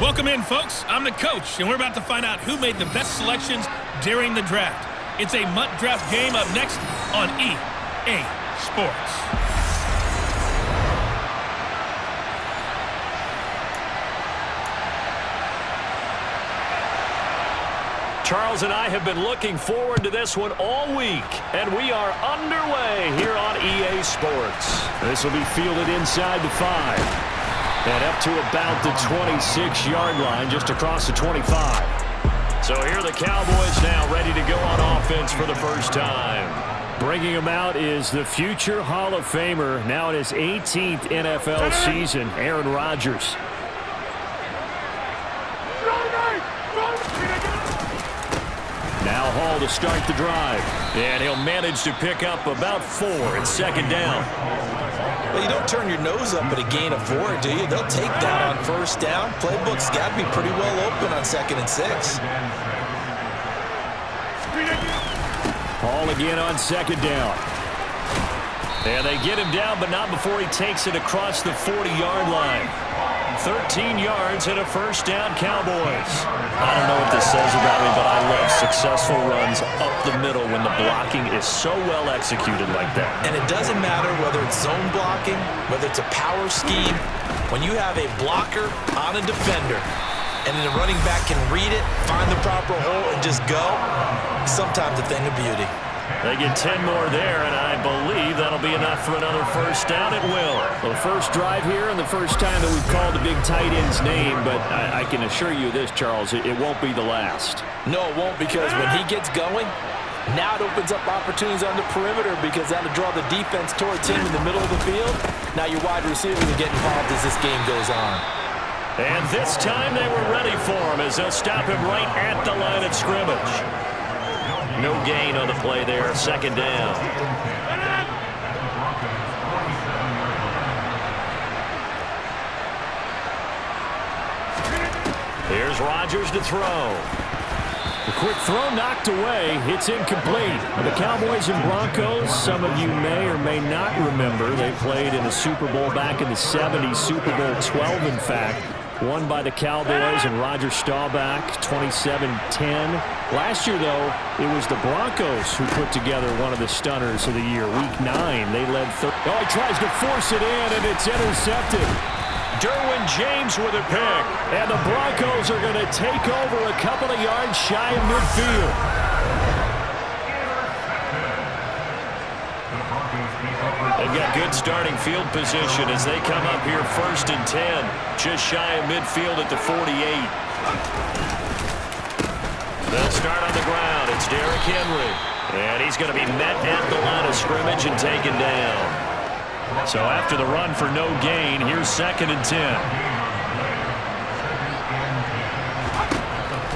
Welcome in, folks. I'm the coach, and we're about to find out who made the best selections during the draft. It's a MUT draft game up next on EA Sports. Charles and I have been looking forward to this one all week, and we are underway here on EA Sports. This will be fielded inside the 5. And up to about the 26-yard line, just across the 25. So here are the Cowboys now ready to go on offense for the first time. Bringing him out is the future Hall of Famer, now in his 18th NFL season, Aaron Rodgers. Now Hall to start the drive. And he'll manage to pick up about 4. It's second down. Well, you don't turn your nose up at a gain of 4, do you? They'll take that on first down. Playbook's got to be pretty well open on 2nd and 6. Hall again on second down. And they get him down, but not before he takes it across the 40-yard line. 13 yards and a first down, Cowboys. I don't know what this says about me, but I love successful runs up the middle when the blocking is so well executed like that. And it doesn't matter whether it's zone blocking, whether it's a power scheme. When you have a blocker on a defender and then the running back can read it, find the proper hole, and just go, sometimes a thing of beauty. They get 10 more there, and I believe that'll be enough for another first down. It will. Well, first drive here and the first time that we've called the big tight end's name, but I can assure you this, Charles, it won't be the last. No, it won't, because when he gets going, now it opens up opportunities on the perimeter because that'll draw the defense towards him in the middle of the field. Now your wide receivers will get involved as this game goes on. And this time they were ready for him as they'll stop him right at the line of scrimmage. No gain on the play there, second down. Here's Rodgers to throw. The quick throw knocked away. It's incomplete. The Cowboys and Broncos, some of you may or may not remember, they played in the Super Bowl back in the 70s, Super Bowl 12, in fact. Won by the Cowboys and Roger Staubach, 27-10. Last year, though, it was the Broncos who put together one of the stunners of the year. Week 9, they led 30. Oh, he tries to force it in, and it's intercepted. Derwin James with a pick. And the Broncos are going to take over a couple of yards shy of midfield. They've got good starting field position as they come up here 1st and 10. Just shy of midfield at the 48. They'll start on the ground. It's Derrick Henry. And he's going to be met at the line of scrimmage and taken down. So after the run for no gain, here's 2nd and 10.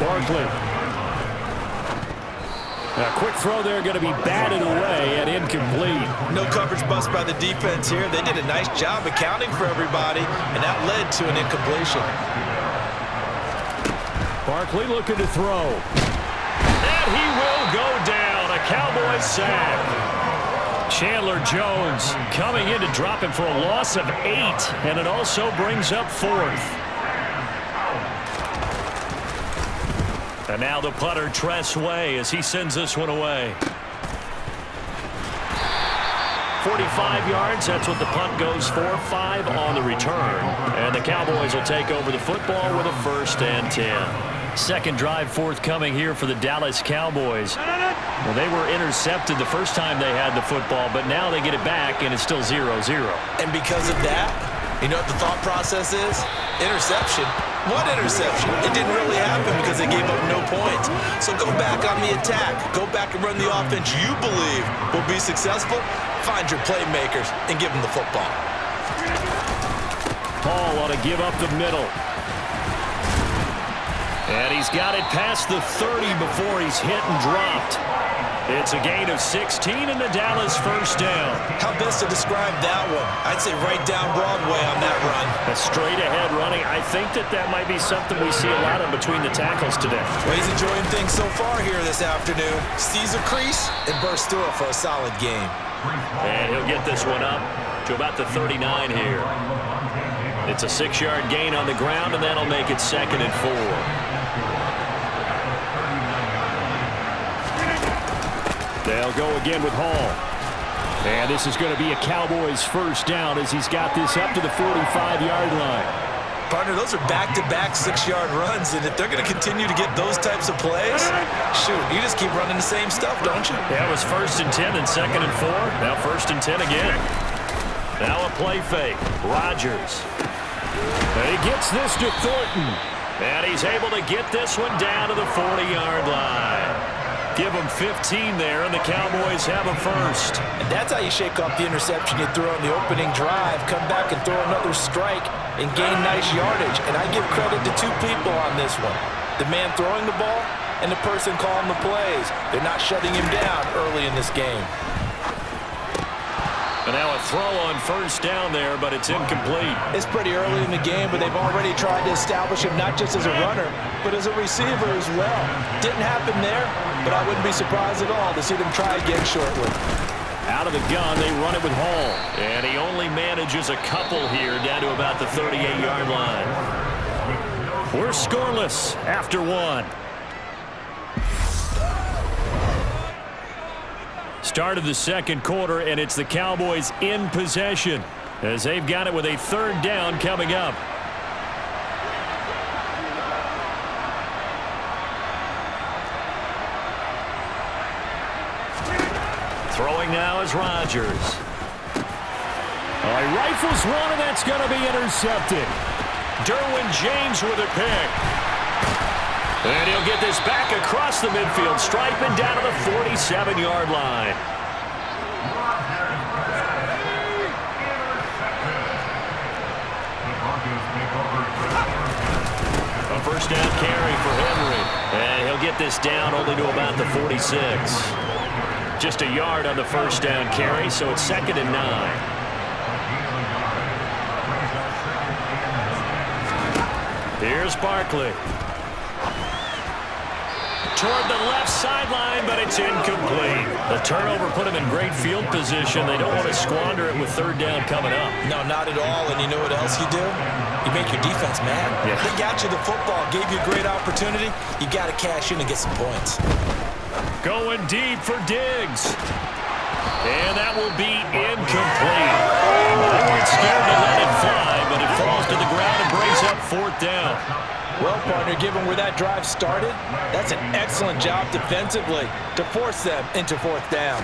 Barkley. A quick throw there going to be batted away and incomplete. No coverage bust by the defense here. They did a nice job accounting for everybody, and that led to an incompletion. Barkley looking to throw. And he will go down. A Cowboys sack. Chandler Jones coming in to drop him for a loss of 8, and it also brings up 4th. And now the punter, Tress Way, as he sends this one away. 45 yards, that's what the punt goes for. 5 on the return. And the Cowboys will take over the football with a 1st and 10. Second drive forthcoming here for the Dallas Cowboys. Well, they were intercepted the first time they had the football, but now they get it back, and it's still 0-0. And because of that, you know what the thought process is? Interception. What interception? It didn't really happen because they gave up no points. So go back on the attack. Go back and run the offense you believe will be successful. Find your playmakers and give them the football. Paul ought to give up the middle. And he's got it past the 30 before he's hit and dropped. It's a gain of 16 and the Dallas first down. How best to describe that one? I'd say right down Broadway on that run. A straight ahead running. I think that might be something we see a lot of between the tackles today. Well, he's enjoying things so far here this afternoon. Sees a crease and bursts through it for a solid game. And he'll get this one up to about the 39 here. It's a 6-yard gain on the ground, and that'll make it 2nd and 4. They'll go again with Hall. And this is going to be a Cowboys first down as he's got this up to the 45-yard line. Partner, those are back-to-back 6-yard runs, and if they're going to continue to get those types of plays, shoot, you just keep running the same stuff, don't you? Yeah, it was 1st and 10 and 2nd and 4. Now 1st and 10 again. Now a play fake. Rodgers. And he gets this to Thornton. And he's able to get this one down to the 40-yard line. Give him 15 there, and the Cowboys have a first. And that's how you shake off the interception you threw on the opening drive, come back and throw another strike and gain nice yardage. And I give credit to two people on this one. The man throwing the ball and the person calling the plays. They're not shutting him down early in this game. And now a throw on first down there, but it's incomplete. It's pretty early in the game, but they've already tried to establish him not just as a runner, but as a receiver as well. Didn't happen there, but I wouldn't be surprised at all to see them try again shortly. Out of the gun, they run it with Hall. And he only manages a couple here down to about the 38-yard line. We're scoreless after one. Start of the second quarter, and it's the Cowboys in possession as they've got it with a 3rd down coming up. Throwing now is Rodgers. He rifles one, and that's going to be intercepted. Derwin James with a pick. And he'll get this back across the midfield stripe and down to the 47-yard line. A first down carry for Henry. And he'll get this down only to about the 46. Just a yard on the first down carry, so it's 2nd and 9. Here's Barkley. Toward the left sideline, but it's incomplete. The turnover put him in great field position. They don't want to squander it with 3rd down coming up. No, not at all. And you know what else you do? You make your defense mad. Yeah. They got you the football, gave you a great opportunity. You got to cash in and get some points. Going deep for Diggs. And that will be incomplete. They weren't scared to let it fly, but it falls to the ground and brings up 4th down. Well, partner, given where that drive started, that's an excellent job defensively to force them into 4th down.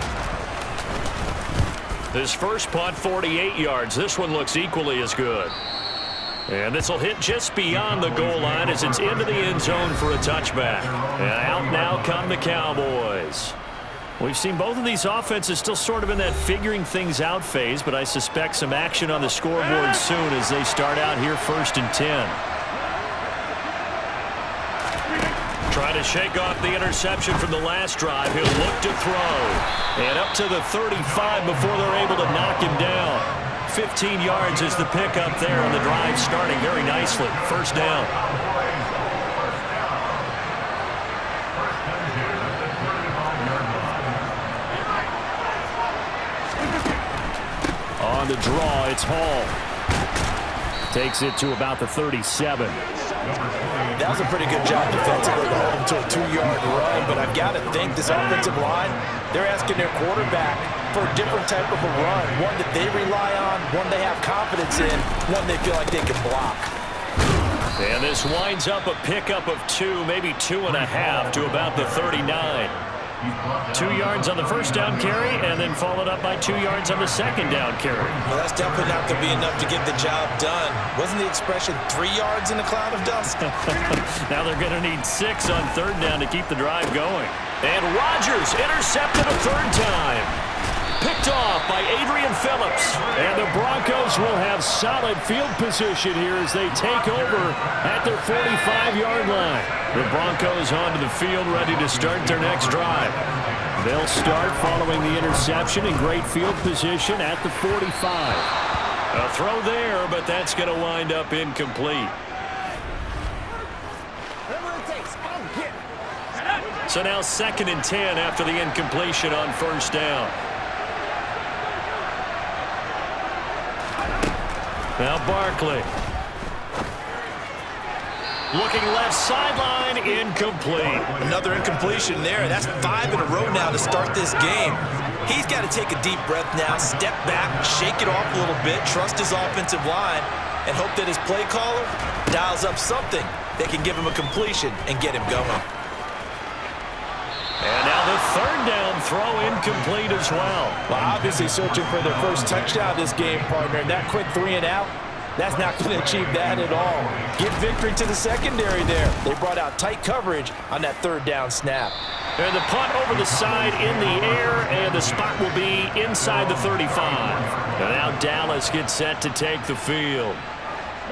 This first punt, 48 yards. This one looks equally as good. And this will hit just beyond the goal line as it's into the end zone for a touchback. And out now come the Cowboys. We've seen both of these offenses still sort of in that figuring things out phase, but I suspect some action on the scoreboard soon as they start out here 1st and 10. Trying to shake off the interception from the last drive. He'll look to throw. And up to the 35 before they're able to knock him down. 15 yards is the pickup there, and the drive starting very nicely. 1st down. On the draw, it's Hall. Takes it to about the 37. That was a pretty good job defensively to hold him to a 2-yard run, but I've got to think this offensive line, they're asking their quarterback for a different type of a run, one that they rely on, one they have confidence in, one they feel like they can block. And this winds up a pickup of 2, maybe 2.5 to about the 39. 2 yards on the first down carry, and then followed up by 2 yards on the second down carry. Well, that's definitely not going to be enough to get the job done. Wasn't the expression 3 yards in a cloud of dust? Now they're going to need 6 on 3rd down to keep the drive going. And Rodgers intercepted a 3rd time. Picked off by Adrian Phillips. And the Broncos will have solid field position here as they take over at their 45-yard line. The Broncos onto the field ready to start their next drive. They'll start following the interception in great field position at the 45. A throw there, but that's going to wind up incomplete. So now 2nd and 10 after the incompletion on 1st down. Now Barkley. Looking left sideline, incomplete. Another incompletion there. That's 5 in a row now to start this game. He's got to take a deep breath now, step back, shake it off a little bit, trust his offensive line, and hope that his play caller dials up something that can give him a completion and get him going. And now the third down throw incomplete as well. Well, obviously searching for their first touchdown this game, partner, and that quick 3 and out, that's not going to achieve that at all. Give victory to the secondary there. They brought out tight coverage on that third down snap. And the punt over the side in the air, and the spot will be inside the 35. And now Dallas gets set to take the field.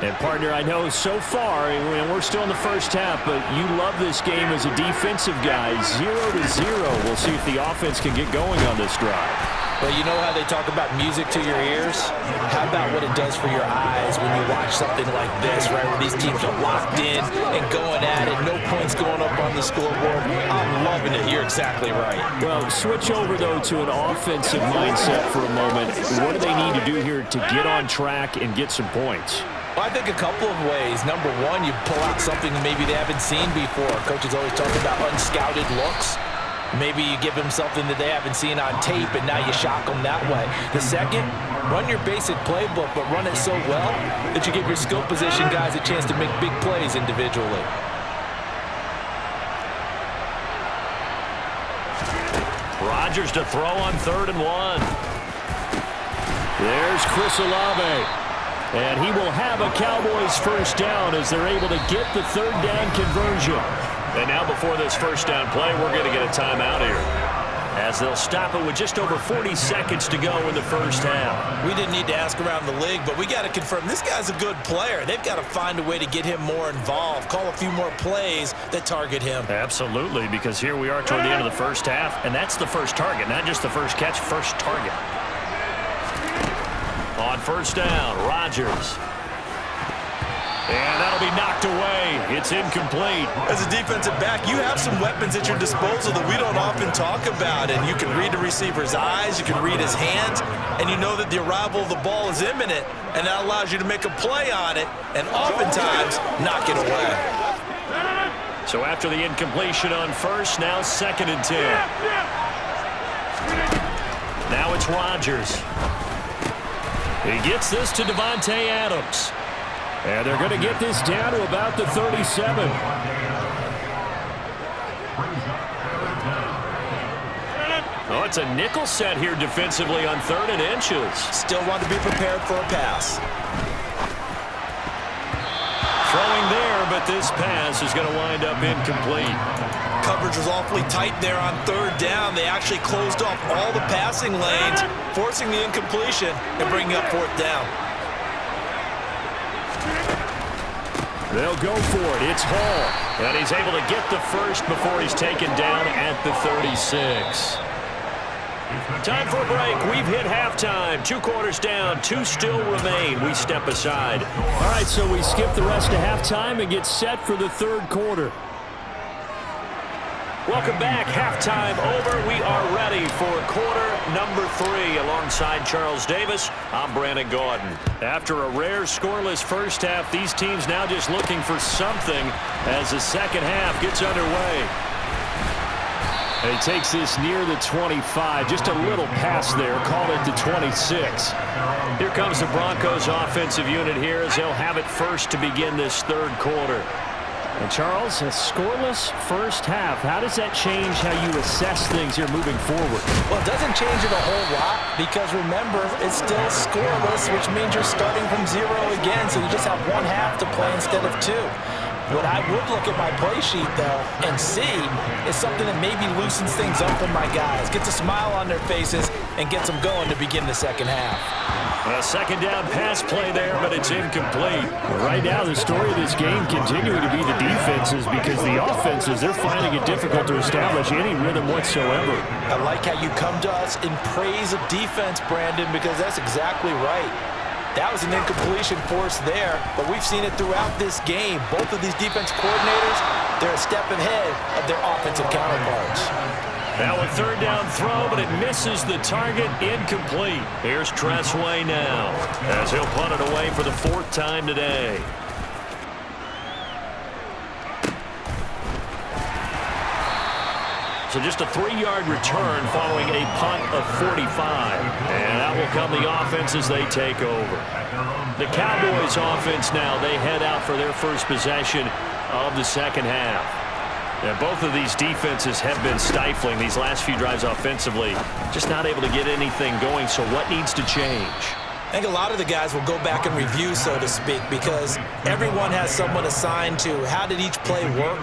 And, partner, I know so far, and we're still in the first half, but you love this game as a defensive guy. 0-0. We'll see if the offense can get going on this drive. Well, you know how they talk about music to your ears? How about what it does for your eyes when you watch something like this, right, where these teams are locked in and going at it, no points going up on the scoreboard? I'm loving it. You're exactly right. Well, switch over, though, to an offensive mindset for a moment. What do they need to do here to get on track and get some points? Well, I think a couple of ways. Number one, you pull out something that maybe they haven't seen before. Coaches always talk about unscouted looks. Maybe you give them something that they haven't seen on tape, and now you shock them that way. The second, run your basic playbook, but run it so well that you give your skill position guys a chance to make big plays individually. Rodgers to throw on 3rd and 1. There's Chris Olave. And he will have a Cowboys first down as they're able to get the third down conversion. And now before this first down play, we're going to get a timeout here, as they'll stop it with just over 40 seconds to go in the first half. We didn't need to ask around the league, but we got to confirm this guy's a good player. They've got to find a way to get him more involved, call a few more plays that target him. Absolutely, because here we are toward the end of the first half, and that's the first target, not just the first catch, first target. On first down, Rodgers. And that'll be knocked away. It's incomplete. As a defensive back, you have some weapons at your disposal that we don't often talk about. And you can read the receiver's eyes, you can read his hands, and you know that the arrival of the ball is imminent, and that allows you to make a play on it and oftentimes knock it away. So after the incompletion on first, now 2nd and 10. Now it's Rodgers. He gets this to Devontae Adams. And they're going to get this down to about the 37. Oh, it's a nickel set here defensively on 3rd and inches. Still want to be prepared for a pass. Throwing there, but this pass is going to wind up incomplete. Coverage was awfully tight there on 3rd down. They actually closed off all the passing lanes, forcing the incompletion and bringing up 4th down. They'll go for it. It's Hall. And he's able to get the first before he's taken down at the 36. Time for a break. We've hit halftime. 2 quarters down. 2 still remain. We step aside. All right, so we skip the rest of halftime and get set for the 3rd quarter. Welcome back. Halftime over. We are ready for quarter number 3. Alongside Charles Davis, I'm Brandon Gaudin. After a rare scoreless first half, these teams now just looking for something as the second half gets underway. And he takes this near the 25. Just a little pass there. Call it the 26. Here comes the Broncos offensive unit here as they'll have it first to begin this 3rd quarter. And Charles, a scoreless first half. How does that change how you assess things here moving forward? Well, it doesn't change it a whole lot because, remember, it's still scoreless, which means you're starting from 0 again, so you just have 1 half to play instead of 2. What I would look at my play sheet, though, and see is something that maybe loosens things up for my guys, gets a smile on their faces, and gets them going to begin the second half. A second down pass play there, but it's incomplete. Right now, the story of this game continuing to be the defenses because the offenses, they're finding it difficult to establish any rhythm whatsoever. I like how you come to us in praise of defense, Brandon, because that's exactly right. That was an incompletion forced there, but we've seen it throughout this game. Both of these defense coordinators, they're a step ahead of their offensive counterparts. Now a 3rd down throw, but it misses the target, incomplete. Here's Tressway now, as he'll punt it away for the 4th time today. So just a 3-yard return following a punt of 45. And out will come the offense as they take over. The Cowboys offense now, they head out for their first possession of the second half. And both of these defenses have been stifling these last few drives offensively. Just not able to get anything going, so what needs to change? I think a lot of the guys will go back and review, so to speak, because everyone has someone assigned to how did each play work.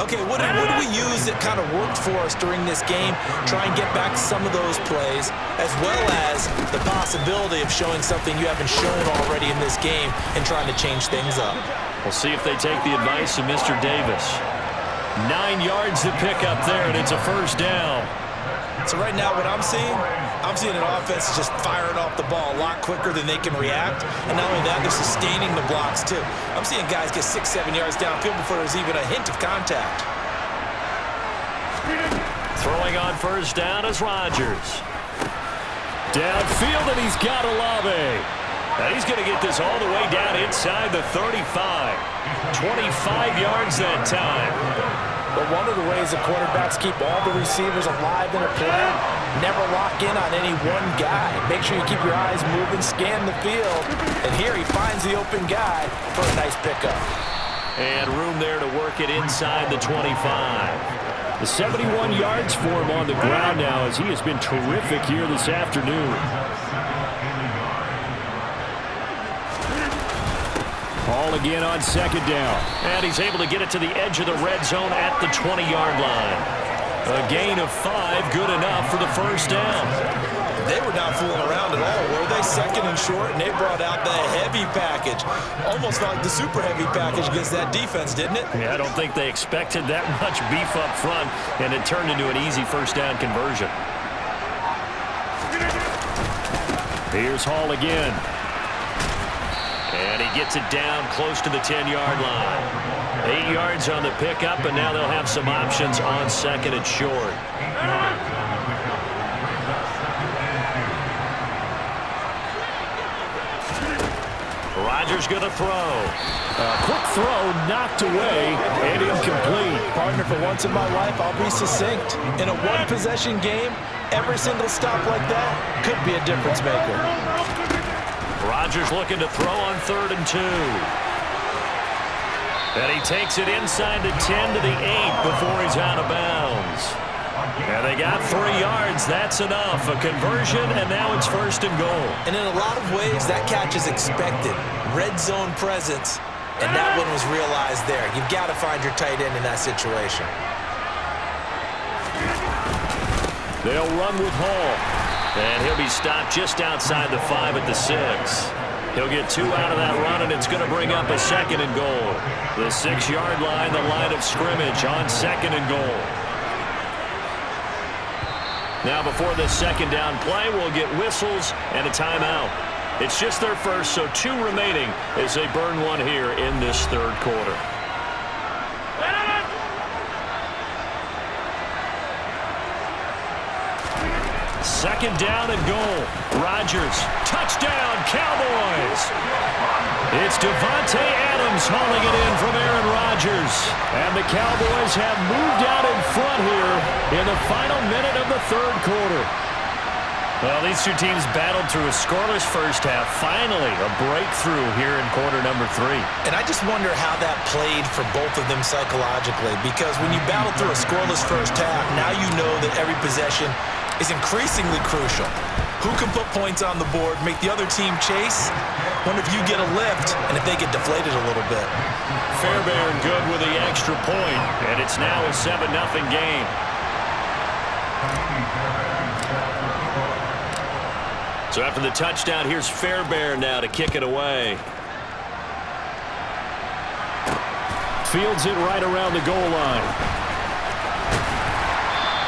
Okay, what did we use that kind of worked for us during this game? Try and get back some of those plays, as well as the possibility of showing something you haven't shown already in this game and trying to change things up. We'll see if they take the advice of Mr. Davis. 9 yards to pick up there, and it's a first down. So right now what I'm seeing an offense just firing off the ball a lot quicker than they can react. And not only that, they're sustaining the blocks too. I'm seeing guys get 6-7 yards downfield before there's even a hint of contact. Throwing on first down is Rodgers. Downfield, and he's got Olave. Now he's going to get this all the way down inside the 35. 25 yards that time. But one of the ways the quarterbacks keep all the receivers alive in a play, never lock in on any one guy. Make sure you keep your eyes moving, scan the field. And here he finds the open guy for a nice pickup. And room there to work it inside the 25. The 71 yards for him on the ground now as he has been terrific here this afternoon. Ball again on second down. And he's able to get it to the edge of the red zone at the 20-yard line. A gain of 5, good enough for the first down. They were not fooling around at all, were they? Second and short, and they brought out the heavy package. Almost like the super heavy package against that defense, didn't it? Yeah, I don't think they expected that much beef up front, and it turned into an easy first down conversion. Here's Hall again. And he gets it down close to the 10-yard line. 8 yards on the pickup, and now they'll have some options on second and short. Rodgers going to throw. Quick throw knocked away and incomplete. Partner, for once in my life, I'll be succinct. In a one-possession game, every single stop like that could be a difference maker. Rodgers looking to throw on 3rd and 2. And he takes it inside the 10 to the 8 before he's out of bounds. And they got 3 yards. That's enough. A conversion, and now it's 1st and goal. And in a lot of ways, that catch is expected. Red zone presence, and that one was realized there. You've got to find your tight end in that situation. They'll run with Hall. And he'll be stopped just outside the 5 at the 6. He'll get 2 out of that run, and it's going to bring up a 2nd and goal. The 6-yard line, the line of scrimmage on 2nd and goal. Now before this second down play, we'll get whistles and a timeout. It's just their first, so 2 remaining as they burn one here in this 3rd quarter. Second down and goal. Rodgers, touchdown, Cowboys. It's Devontae Adams hauling it in from Aaron Rodgers. And the Cowboys have moved out in front here in the final minute of the 3rd quarter. Well, these two teams battled through a scoreless first half. Finally, a breakthrough here in quarter number 3. And I just wonder how that played for both of them psychologically, because when you battle through a scoreless first half, now you know that every possession is increasingly crucial. Who can put points on the board, make the other team chase? Wonder if you get a lift and if they get deflated a little bit. Fairbairn good with the extra point, and it's now a 7-0 game. So after the touchdown, here's Fairbairn now to kick it away. Fields it right around the goal line.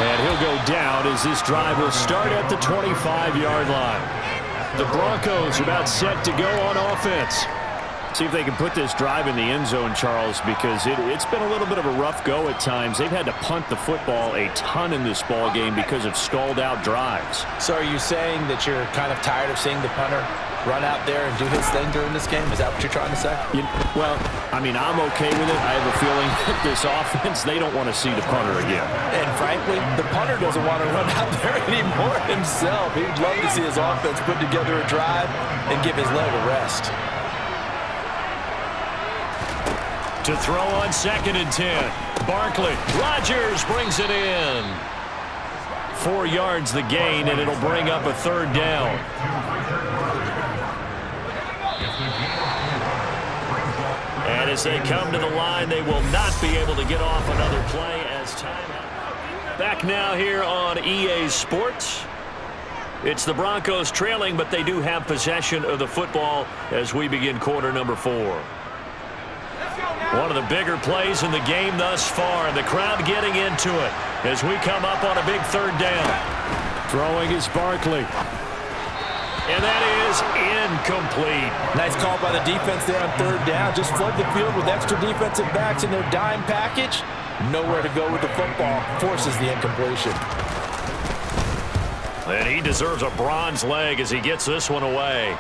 And he'll go down as this drive will start at the 25-yard line. The Broncos are about set to go on offense. See if they can put this drive in the end zone, Charles, because it's been a little bit of a rough go at times. They've had to punt the football a ton in this ball game because of stalled out drives. So are you saying that you're kind of tired of seeing the punter run out there and do his thing during this game? Is that what you're trying to say? Well, I mean, I'm okay with it. I have a feeling that this offense, they don't want to see the punter again. And frankly, the punter doesn't want to run out there anymore himself. He'd love to see his offense put together a drive and give his leg a rest. To throw on 2nd and 10. Barkley. Rodgers brings it in. 4 yards the gain, and it'll bring up a 3rd down. And as they come to the line, they will not be able to get off another play as time. Back now here on EA Sports. It's the Broncos trailing, but they do have possession of the football as we begin quarter number 4. One of the bigger plays in the game thus far, and the crowd getting into it as we come up on a big 3rd down. Throwing is Barkley. And that is incomplete. Nice call by the defense there on 3rd down. Just flood the field with extra defensive backs in their dime package. Nowhere to go with the football. Forces the incompletion. And he deserves a bronze leg as he gets this one away.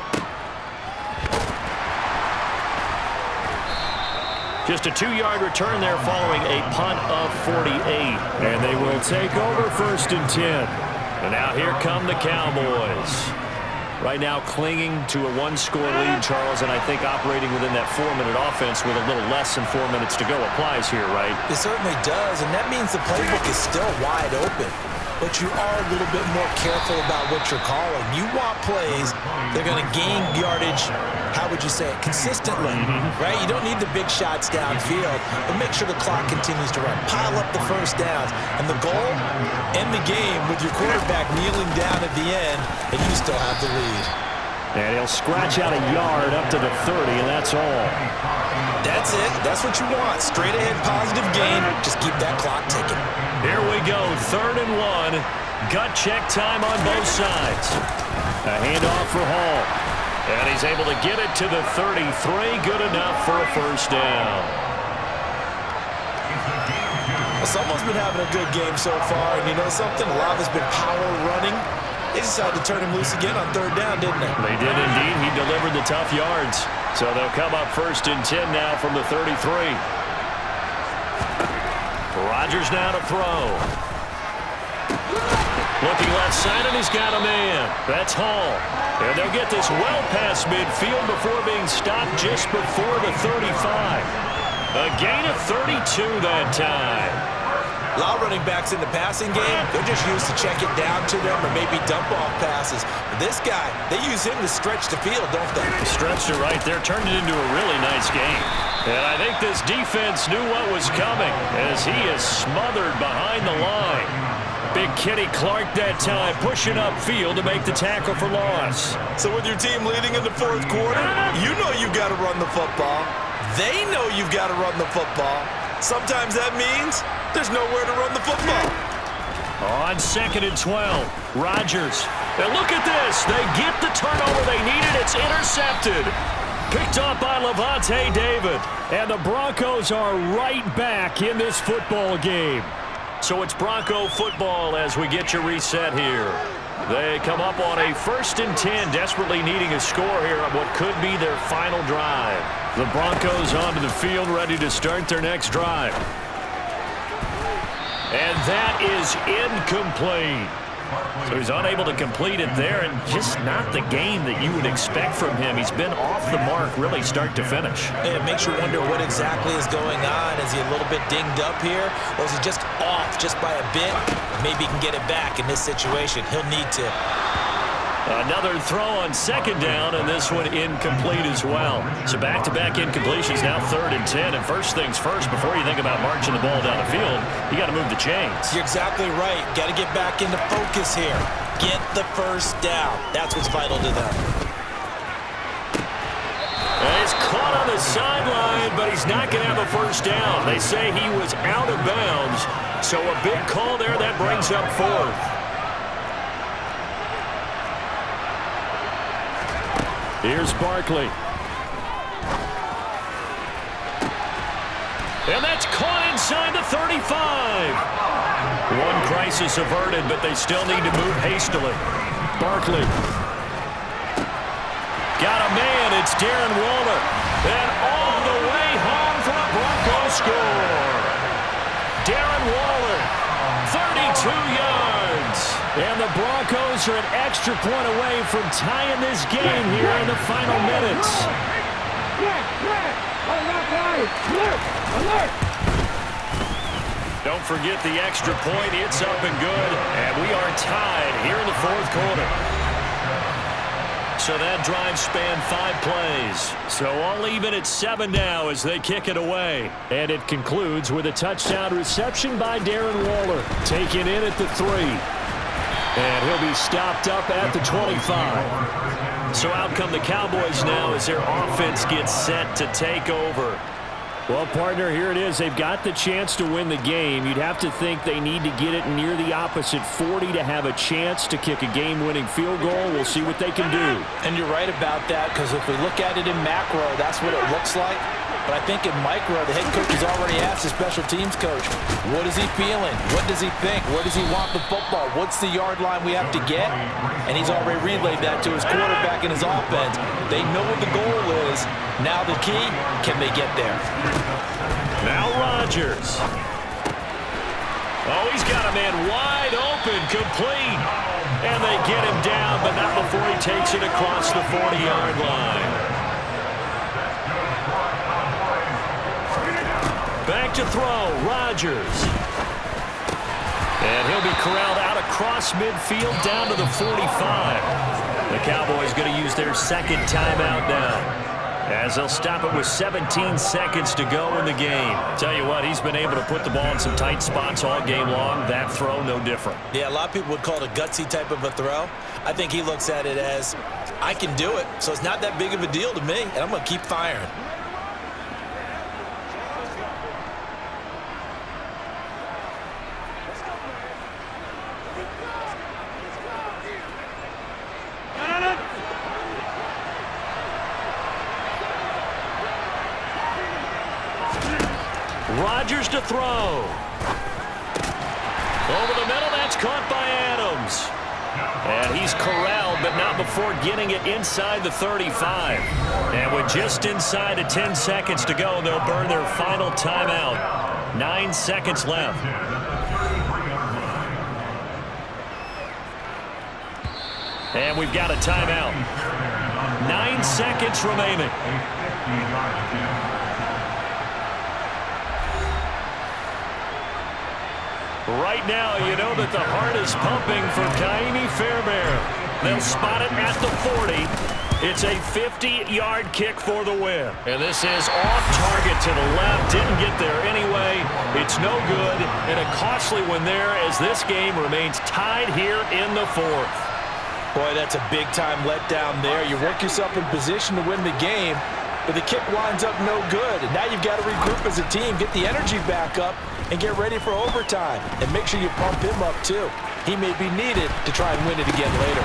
Just a 2-yard return there following a punt of 48. And they will take over 1st and 10. And now here come the Cowboys. Right now clinging to a 1-score lead, Charles, and I think operating within that 4-minute offense with a little less than 4 minutes to go applies here, right? It certainly does, and that means the playbook is still wide open. But you are a little bit more careful about what you're calling. You want plays that are going to gain yardage, how would you say it, consistently, right? You don't need the big shots downfield, but make sure the clock continues to run. Pile up the 1st downs. And the goal, end the game with your quarterback kneeling down at the end, and you still have the lead. And he'll scratch out a yard up to the 30, and that's all. That's it. That's what you want. Straight ahead positive gain. Just keep that clock ticking. Here we go, 3rd and 1. Gut check time on both sides. A handoff for Hall. And he's able to get it to the 33. Good enough for a 1st down. Well, someone's been having a good game so far, and you know something? A lot of it's been power running. They decided to turn him loose again on 3rd down, didn't they? They did indeed. He delivered the tough yards. So they'll come up 1st and 10 now from the 33. Rodgers now to throw. Looking left side, and he's got a man. That's Hall. And they'll get this well past midfield before being stopped just before the 35. A gain of 32 that time. A lot of running backs in the passing game, they're just used to check it down to them or maybe dump off passes. But this guy, they use him to stretch the field, don't they? Stretched it right there, turned it into a really nice game. And I think this defense knew what was coming as he is smothered behind the line. Big Kenny Clark that time pushing upfield to make the tackle for loss. So with your team leading in the 4th quarter, you know you've got to run the football. They know you've got to run the football. Sometimes that means there's nowhere to run the football. On 2nd and 12, Rodgers. And look at this. They get the turnover they needed. It's intercepted. Picked up by Levante David. And the Broncos are right back in this football game. So it's Bronco football as we get you reset here. They come up on a 1st and 10, desperately needing a score here on what could be their final drive. The Broncos onto the field, ready to start their next drive. And that is incomplete. So he's unable to complete it there, and just not the game that you would expect from him. He's been off the mark really start to finish. And it makes you wonder what exactly is going on. Is he a little bit dinged up here, or is he just off just by a bit? Maybe he can get it back in this situation. He'll need to. Another throw on 2nd down, and this one incomplete as well. So back-to-back incompletions, now 3rd and 10. And first things first, before you think about marching the ball down the field, you got to move the chains. You're exactly right. Got to get back into focus here. Get the 1st down. That's what's vital to them. And he's caught on the sideline, but he's not going to have a 1st down. They say he was out of bounds. So a big call there. That brings up 4th. Here's Barkley. And that's caught inside the 35. One crisis averted, but they still need to move hastily. Barkley. Got a man. It's Darren Waller. And all the way home for a Broncos score. Darren Waller, 32 yards. And the Broncos are an extra point away from tying this game here in the final minutes. Don't forget the extra point. It's up and good. And we are tied here in the fourth quarter. So that drive spanned 5 plays. So all even at 7 now as they kick it away. And it concludes with a touchdown reception by Darren Waller. Taken in at the 3. And he'll be stopped up at the 25. So out come the Cowboys now as their offense gets set to take over. Well, partner, here it is. They've got the chance to win the game. You'd have to think they need to get it near the opposite 40 to have a chance to kick a game-winning field goal. We'll see what they can do. And you're right about that, because if we look at it in macro, that's what it looks like. But I think in micro, the head coach has already asked the special teams coach, what is he feeling? What does he think? Where does he want the football? What's the yard line we have to get? And he's already relayed that to his quarterback and his offense. They know what the goal is. Now the key, can they get there? Now Rodgers. Oh, he's got a man wide open, complete. And they get him down, but not before he takes it across the 40-yard line. Back to throw, Rodgers. And he'll be corralled out across midfield down to the 45. The Cowboys going to use their second timeout now, as they'll stop it with 17 seconds to go in the game. Tell you what, he's been able to put the ball in some tight spots all game long. That throw, no different. Yeah, a lot of people would call it a gutsy type of a throw. I think he looks at it as, I can do it, so it's not that big of a deal to me, and I'm going to keep firing. Rodgers to throw. Over the middle, that's caught by Adams. And he's corralled, but not before getting it inside the 35. And with just inside of 10 seconds to go, they'll burn their final timeout. 9 seconds left. And we've got a timeout. 9 seconds remaining. Right now, you know that the heart is pumping for Kaimi Fairbairn. They'll spot it at the 40. It's a 50-yard kick for the win. And this is off target to the left. Didn't get there anyway. It's no good. And a costly one there as this game remains tied here in the fourth. Boy, that's a big-time letdown there. You work yourself in position to win the game, but the kick winds up no good. And now you've got to regroup as a team, get the energy back up, and get ready for overtime. And make sure you pump him up, too. He may be needed to try and win it again later.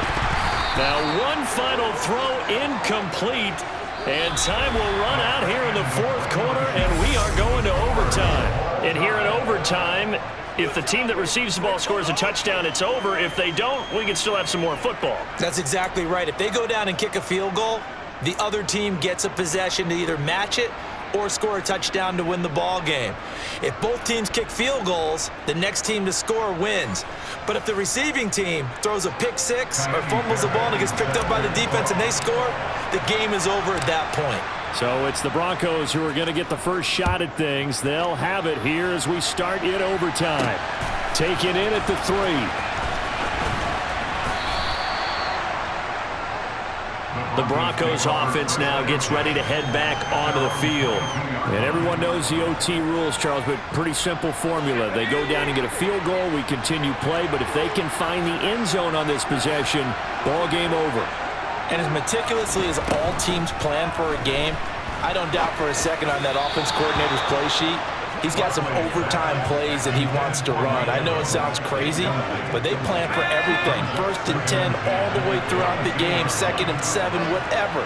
Now one final throw incomplete. And time will run out here in the fourth quarter, and we are going to overtime. And here in overtime, if the team that receives the ball scores a touchdown, it's over. If they don't, we can still have some more football. That's exactly right. If they go down and kick a field goal, the other team gets a possession to either match it or score a touchdown to win the ball game. If both teams kick field goals, the next team to score wins. But if the receiving team throws a pick six or fumbles the ball and it gets picked up by the defense and they score, the game is over at that point. So it's the Broncos who are going to get the first shot at things. They'll have it here as we start in overtime. Taken in at the 3. The Broncos offense now gets ready to head back onto the field. And everyone knows the OT rules, Charles, but pretty simple formula. They go down and get a field goal, we continue play, but if they can find the end zone on this possession, ball game over. And as meticulously as all teams plan for a game, I don't doubt for a second on that offense coordinator's play sheet, he's got some overtime plays that he wants to run. I know it sounds crazy, but they plan for everything. 1st and 10 all the way throughout the game, 2nd and 7, whatever.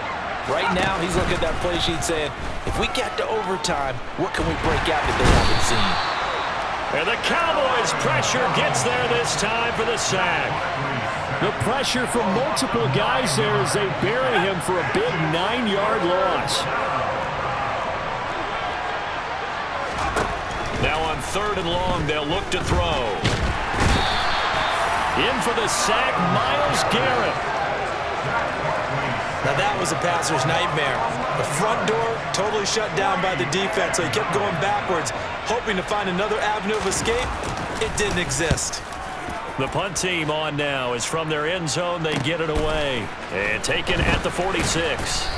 Right now, he's looking at that play sheet saying, if we get to overtime, what can we break out that they haven't seen? And the Cowboys' pressure gets there this time for the sack. The pressure from multiple guys there as they bury him for a big 9-yard loss. Now on 3rd and long, they'll look to throw. In for the sack, Myles Garrett. Now that was a passer's nightmare. The front door totally shut down by the defense, so he kept going backwards, hoping to find another avenue of escape. It didn't exist. The punt team on now is from their end zone. They get it away. And taken at the 46.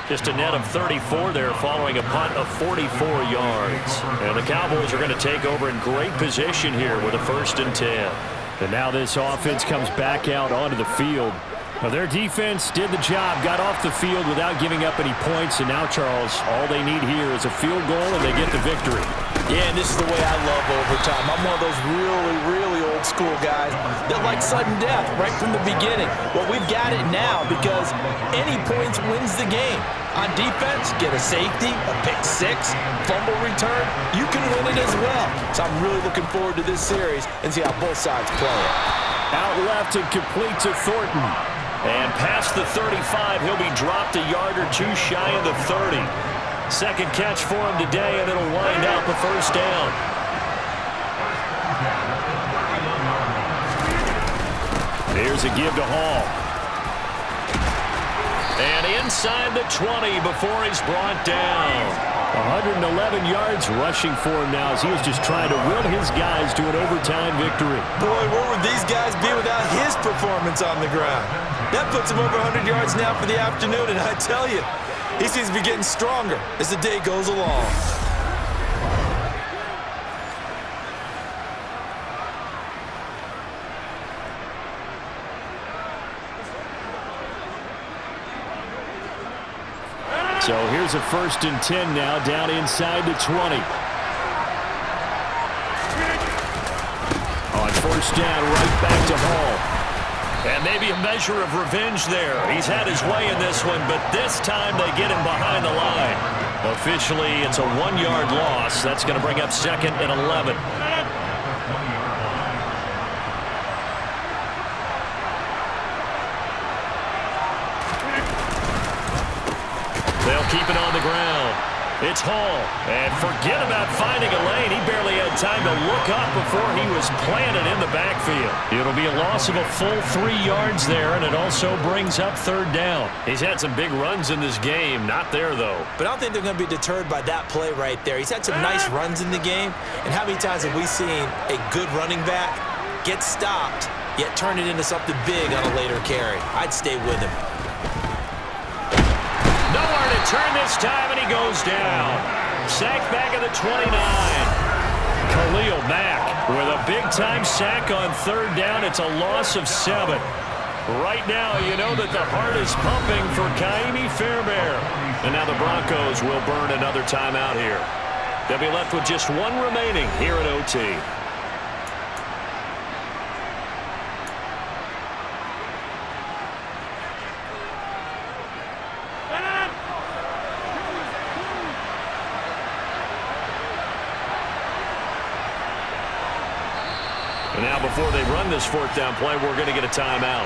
Just a net of 34 there following a punt of 44 yards. And the Cowboys are going to take over in great position here with a 1st and 10. And now this offense comes back out onto the field. Well, their defense did the job, got off the field without giving up any points. And now, Charles, all they need here is a field goal and they get the victory. Yeah, and this is the way I love overtime. I'm one of those really old school guys that like sudden death right from the beginning. Well, we've got it now because any points wins the game. On defense, get a safety, a pick 6, fumble return, you can win it as well. So I'm really looking forward to this series and see how both sides play it. Out left and complete to Thornton. And past the 35, he'll be dropped a yard or 2 shy of the 30. Second catch for him today, and it'll wind up a 1st down. Here's a give to Hall. And inside the 20 before he's brought down. 111 yards rushing for him now as he was just trying to will his guys to an overtime victory. Boy, where would these guys be without his performance on the ground? That puts him over 100 yards now for the afternoon, and I tell you, he seems to be getting stronger as the day goes along. So here's a 1st and 10 now down inside the 20. On 1st down, right back to Hall. And maybe a measure of revenge there. He's had his way in this one, but this time they get him behind the line. Officially, it's a 1-yard loss. That's going to bring up 2nd and 11. They'll keep it on the ground. It's Hall. And forget about finding a lane. He barely had time to look up before he was planted in the backfield. It'll be a loss of a full 3 yards there, and it also brings up 3rd down. He's had some big runs in this game. Not there, though. But I don't think they're going to be deterred by that play right there. He's had some nice runs in the game. And how many times have we seen a good running back get stopped, yet turn it into something big on a later carry? I'd stay with him. Nowhere to turn this time, and he goes down. Sacked back at the 29. Khalil Mack with a big-time sack on 3rd down. It's a loss of 7. Right now, you know that the heart is pumping for Ka'imi Fairbairn. And now the Broncos will burn another timeout here. They'll be left with just 1 remaining here at OT. And now before they run this 4th down play, we're going to get a timeout.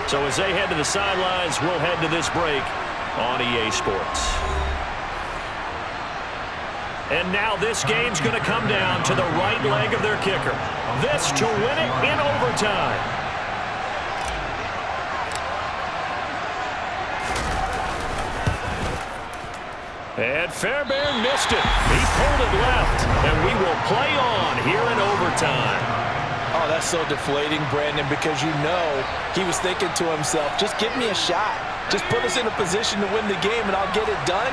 So as they head to the sidelines, we'll head to this break on EA Sports. And now this game's going to come down to the right leg of their kicker. This to win it in overtime. And Fairbairn missed it. He pulled it left, and we will play on here in overtime. Oh, that's so deflating, Brandon, because you know he was thinking to himself, just give me a shot. Just put us in a position to win the game, and I'll get it done.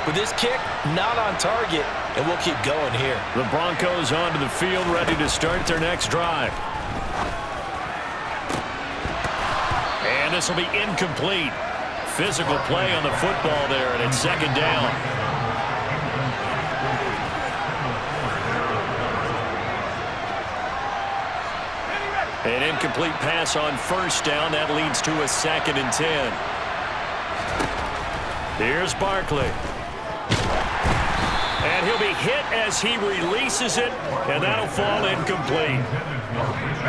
With this kick, not on target, and we'll keep going here. The Broncos onto the field, ready to start their next drive. And this will be incomplete. Physical play on the football there, and it's 2nd down. An incomplete pass on 1st down. That leads to a 2nd and 10. Here's Barkley. And he'll be hit as he releases it, and that'll fall incomplete.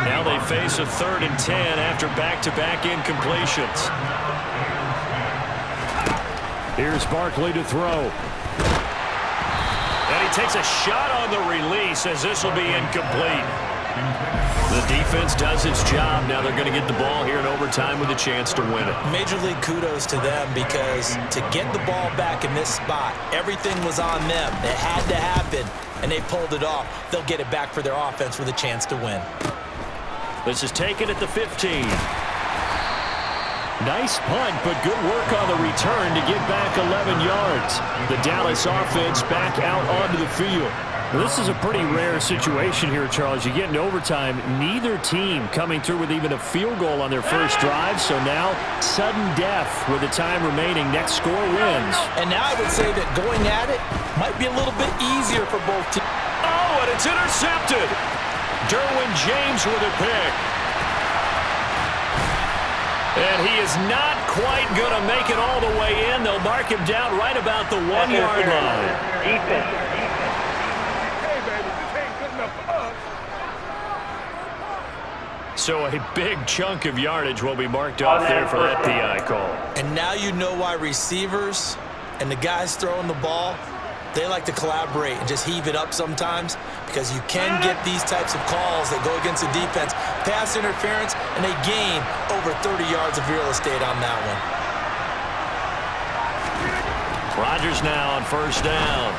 Now they face a 3rd and 10 after back-to-back incompletions. Here's Barkley to throw. And he takes a shot on the release as this will be incomplete. The defense does its job. Now they're going to get the ball here in overtime with a chance to win it. Major league kudos to them, because to get the ball back in this spot, everything was on them. It had to happen, and they pulled it off. They'll get it back for their offense with a chance to win. This is taken at the 15. Nice punt, but good work on the return to get back 11 yards. The Dallas offense back out onto the field. Well, this is a pretty rare situation here, Charles. You get into overtime, neither team coming through with even a field goal on their first drive. So now, sudden death with the time remaining. Next score wins. And now I would say that going at it might be a little bit easier for both teams. Oh, and it's intercepted. Derwin James with a pick. And he is not quite going to make it all the way in. They'll mark him down right about the 1-yard line. Defense. So a big chunk of yardage will be marked off there for that PI call. And now you know why receivers and the guys throwing the ball, they like to collaborate and just heave it up sometimes, because you can get these types of calls that go against the defense, pass interference, and they gain over 30 yards of real estate on that one. Rodgers now on first down.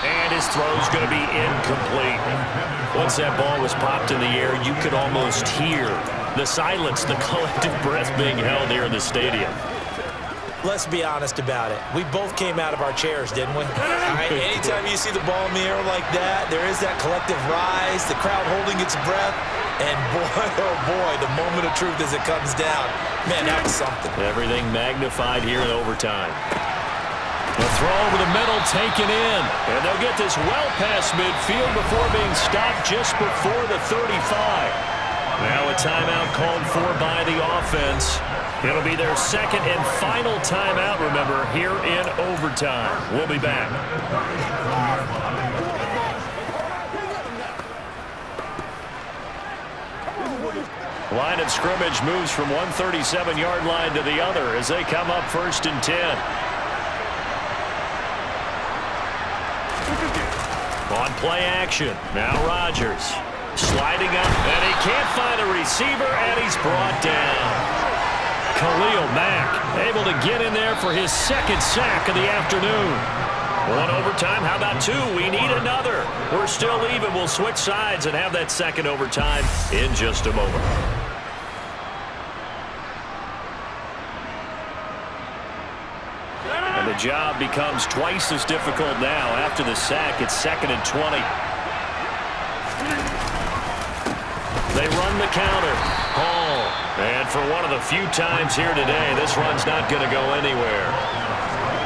And his throw's going to be incomplete. Once that ball was popped in the air, you could almost hear the silence, the collective breath being held here in the stadium. Let's be honest about it. We both came out of our chairs, didn't we? All right, anytime you see the ball in the air like that, there is that collective rise, the crowd holding its breath, and boy, oh boy, the moment of truth as it comes down. Man, that was something. Everything magnified here in overtime. The throw over the middle taken in. And they'll get this well past midfield before being stopped just before the 35. Now a timeout called for by the offense. It'll be their second and final timeout, remember, here in overtime. We'll be back. Line of scrimmage moves from one 37-yard line to the other as they come up 1st and 10. On play action, now Rodgers sliding up, and he can't find a receiver, and he's brought down. Khalil Mack able to get in there for his second sack of the afternoon. One overtime, how about two? We need another. We're still even. We'll switch sides and have that second overtime in just a moment. And the job becomes twice as difficult now. After the sack, it's 2nd and 20. They run the counter. Hall. And for one of the few times here today, this run's not going to go anywhere.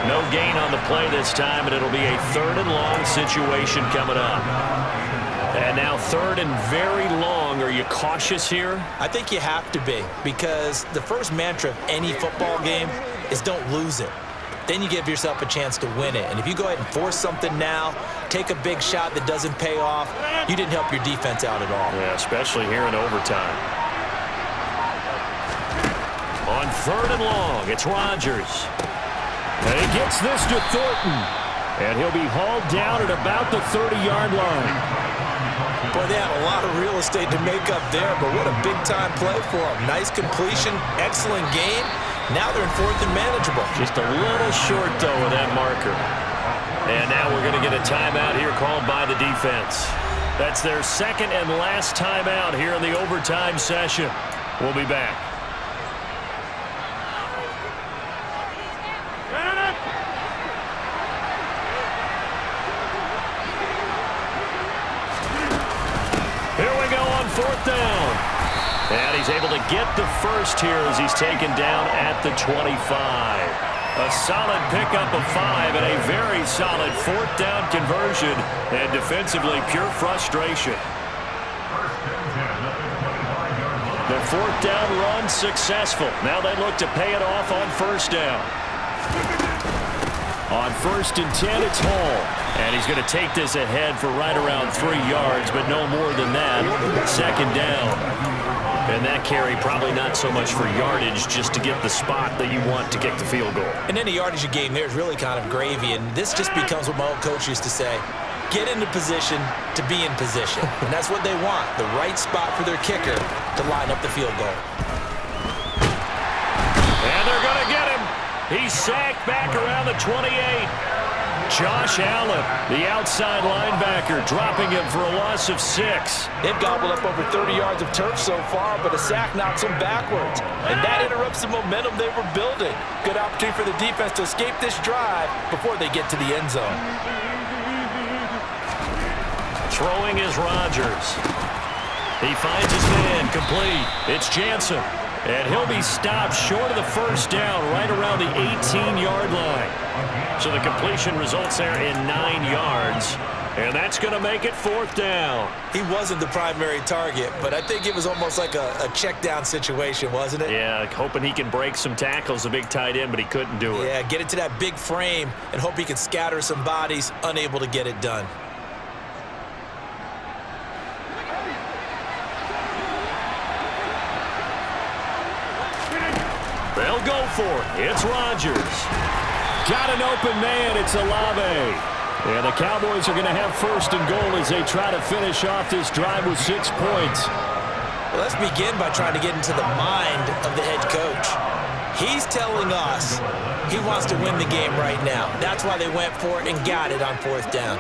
No gain on the play this time, and it'll be a 3rd and long situation coming up. And now 3rd and very long. Are you cautious here? I think you have to be, because the first mantra of any football game is don't lose it. Then you give yourself a chance to win it. And if you go ahead and force something now, take a big shot that doesn't pay off, you didn't help your defense out at all. Yeah, especially here in overtime. On 3rd and long, it's Rodgers. And he gets this to Thornton. And he'll be hauled down at about the 30-yard line. Boy, they had a lot of real estate to make up there, but what a big-time play for them. Nice completion, excellent game. Now they're in 4th and manageable. Just a little short, though, with that marker. And now we're going to get a timeout here called by the defense. That's their second and last timeout here in the overtime session. We'll be back. Here we go on 4th down. And he's able to get the first here as he's taken down at the 25. A solid pickup of 5 and a very solid 4th down conversion. And defensively, pure frustration. The 4th down run successful. Now they look to pay it off on 1st down. On 1st and 10, it's Hall. And he's going to take this ahead for right around 3 yards, but no more than that. 2nd down. And that carry probably not so much for yardage, just to get the spot that you want to kick the field goal. And any yardage you gain there is really kind of gravy, and this just becomes what my old coach used to say. Get into position to be in position. And that's what they want, the right spot for their kicker to line up the field goal. And they're going to get him. He's sacked back around the 28. Josh Allen, the outside linebacker, dropping him for a loss of 6. They've gobbled up over 30 yards of turf so far, but a sack knocks them backwards. And that interrupts the momentum they were building. Good opportunity for the defense to escape this drive before they get to the end zone. Throwing is Rodgers. He finds his man, complete. It's Jansen. And he'll be stopped short of the 1st down, right around the 18-yard line. So the completion results there in 9 yards. And that's going to make it 4th down. He wasn't the primary target, but I think it was almost like a check down situation, wasn't it? Yeah, hoping he can break some tackles, a big tight end, but he couldn't do it. Yeah, get it to that big frame and hope he can scatter some bodies, unable to get it done. They'll go for it. It's Rodgers. Got an open man. It's Olave. And the Cowboys are going to have 1st and goal as they try to finish off this drive with 6 points. Well, let's begin by trying to get into the mind of the head coach. He's telling us he wants to win the game right now. That's why they went for it and got it on 4th down.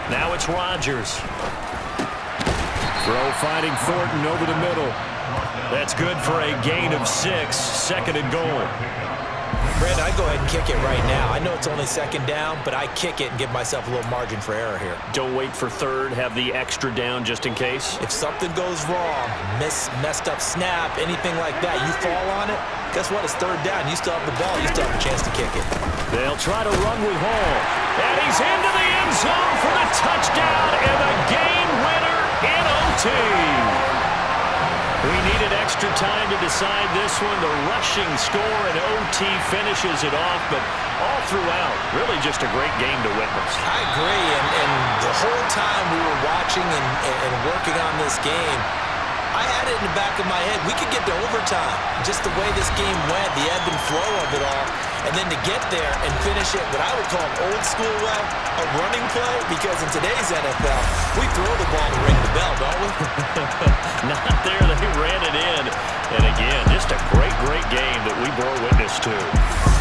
Now it's Rodgers. Throw finding Thornton over the middle. That's good for a gain of 6. 2nd and goal. Brandon, I'd go ahead and kick it right now. I know it's only 2nd down, but I kick it and give myself a little margin for error here. Don't wait for 3rd. Have the extra down just in case. If something goes wrong, messed up snap, anything like that, you fall on it, guess what? It's 3rd down. You still have the ball. You still have a chance to kick it. They'll try to run with Hall. And he's into the end zone for the touchdown and the game winner in OT. We needed extra time to decide this one. The rushing score and OT finishes it off, but all throughout, really just a great game to witness. I agree, and the whole time we were watching and working on this game, I had it in the back of my head. We could get to overtime. Just the way this game went, the ebb and flow of it all. And then to get there and finish it what I would call an old school way, a running play, because in today's NFL, we throw the ball to ring the bell, don't we? Not there. They ran it in. And again, just a great game that we bore witness to.